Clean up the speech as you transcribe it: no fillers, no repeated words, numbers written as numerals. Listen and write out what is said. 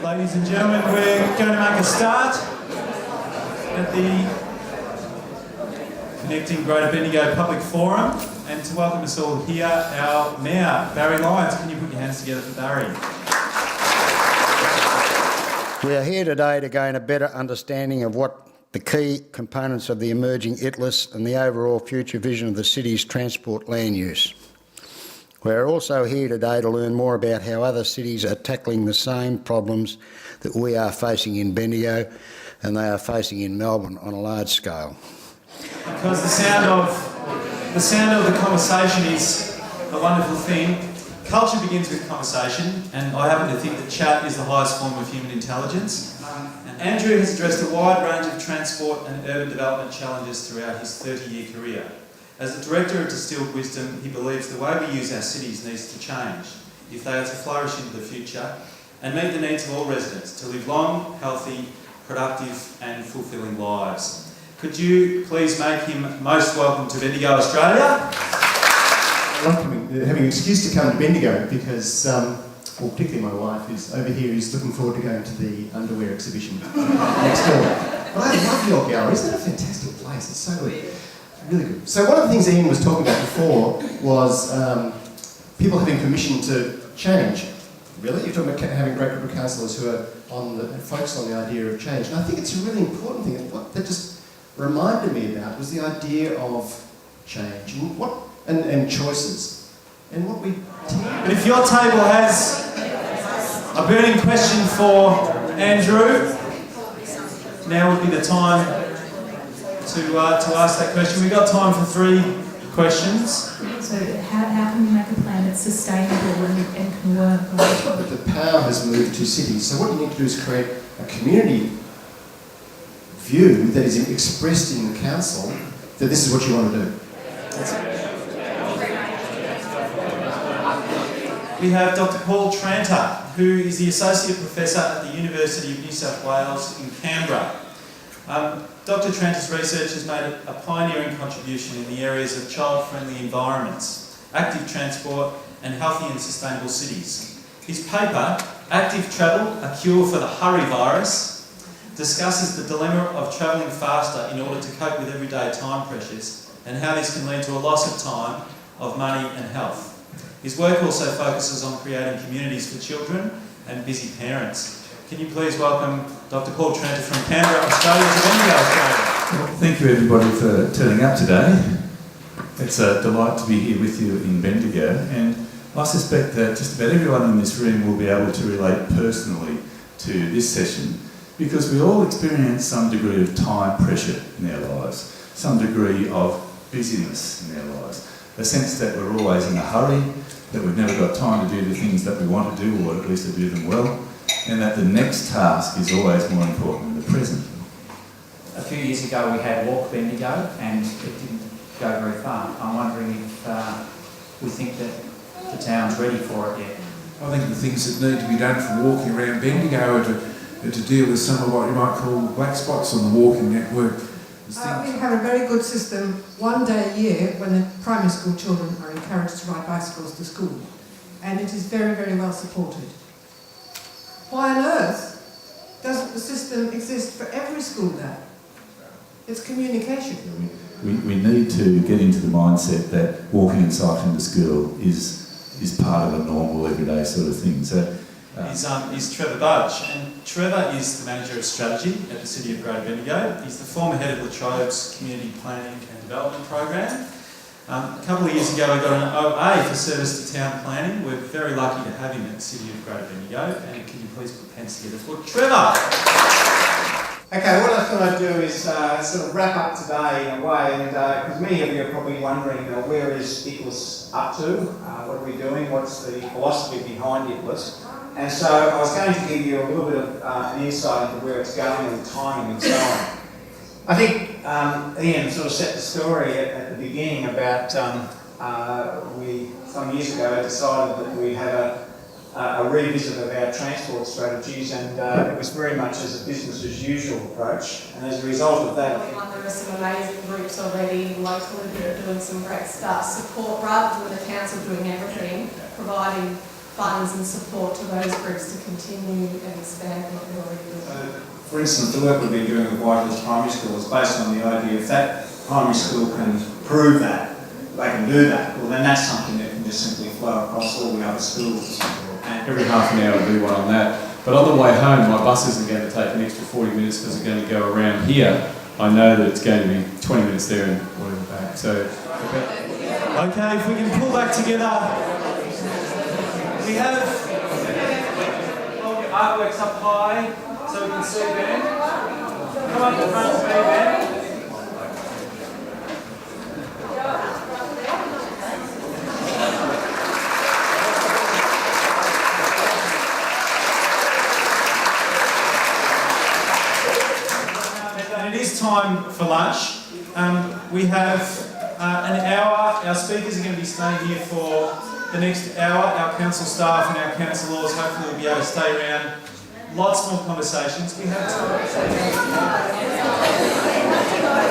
Ladies and gentlemen, we're going to make a start at the Connecting Greater Bendigo Public Forum, and to welcome us all here, our Mayor, Barry Lyons. Can you put your hands together for Barry? We are here today to gain a better understanding of what the key components of the emerging ITLUS and the overall future vision of the city's transport land use. We are also here today to learn more about how other cities are tackling the same problems that we are facing in Bendigo and they are facing in Melbourne on a large scale. Because the sound of the conversation is a wonderful thing. Culture begins with conversation, and I happen to think that chat is the highest form of human intelligence. And Andrew has addressed a wide range of transport and urban development challenges throughout his 30-year career. As the Director of Distilled Wisdom, he believes the way we use our cities needs to change if they are to flourish into the future and meet the needs of all residents to live long, healthy, productive and fulfilling lives. Could you please make him most welcome to Bendigo, Australia? I love having an excuse to come to Bendigo because, well, particularly my wife is over here is looking forward to going to the underwear exhibition next door. But I love your gallery. Isn't that a fantastic place? It's so good. Really good. So one of the things Ian was talking about before was people having permission to change. Really? You're talking about having a great group of councillors who are focused on the idea of change. And I think it's a really important thing. And what that just reminded me about was the idea of change and choices. And what we... But if your table has a burning question for Andrew, now would be the time to ask that question. We've got time for 3 questions. So how can we make a plan that's sustainable and can work? But the power has moved to cities. So what you need to do is create a community view that is expressed in the council that this is what you want to do. That's it. We have Dr. Paul Tranter, who is the Associate Professor at the University of New South Wales in Canberra. Dr. Tranter's research has made a pioneering contribution in the areas of child-friendly environments, active transport and healthy and sustainable cities. His paper, Active Travel, A Cure for the Hurry Virus, discusses the dilemma of travelling faster in order to cope with everyday time pressures and how this can lead to a loss of time, of money and health. His work also focuses on creating communities for children and busy parents. Can you please welcome Dr. Paul Tranter from Canberra, Australia to Bendigo, Australia. Well, thank you everybody for turning up today. It's a delight to be here with you in Bendigo, and I suspect that just about everyone in this room will be able to relate personally to this session because we all experience some degree of time pressure in our lives, some degree of busyness in our lives, a sense that we're always in a hurry, that we've never got time to do the things that we want to do, or at least to do them well, and that the next task is always more important than the present. A few years ago we had Walk Bendigo and it didn't go very far. I'm wondering if we think that the town's ready for it yet. I think the things that need to be done for walking around Bendigo are to deal with some of what you might call black spots on the walking network. We have a very good system, one day a year when the primary school children are encouraged to ride bicycles to school, and it is very, very well supported. Why on earth doesn't the system exist for every school day? It's communication. We need to get into the mindset that walking and cycling to school is part of a normal everyday sort of thing. So, is Trevor Budge, and Trevor is the Manager of Strategy at the City of Greater Bendigo. He's the former head of Latrobe's Community Planning and Development Program. A couple of years ago we got an OA for Service to Town Planning. We're very lucky to have him at the City of Greater Bendigo, and can you please put pens together for Trevor? Okay, what I thought I'd do is sort of wrap up today in a way, and because many of you are probably wondering, where is ITLUS up to? What are we doing? What's the philosophy behind ITLUS? And so I was going to give you a little bit of an insight into where it's going and the timing and so on. I think Ian sort of set the story at the beginning about we, some years ago, decided that we had a revisit of our transport strategies, and it was very much as a business as usual approach. And as a result of that, there are some amazing groups already locally that are doing some great stuff. Support rather than the council doing everything, providing funds and support to those groups to continue and expand what they're already doing. For instance, the work we've been doing with ITLUS primary school is based on the idea if that primary school can prove that, they can do that, well then that's something that can just simply flow across all the other schools. And every half an hour we do one on that. But on the way home, my bus isn't going to take an extra 40 minutes because it's going to go around here. I know that it's going to be 20 minutes there and whatever back. So, okay, if we can pull back together. We have hold your artworks up high so we can see them. Come up in front of me, Ben. It is time for lunch. We have an hour. Our speakers are going to be staying here for the next hour. Our council staff and our councillors hopefully will be able to stay around. Lots more conversations. We have time.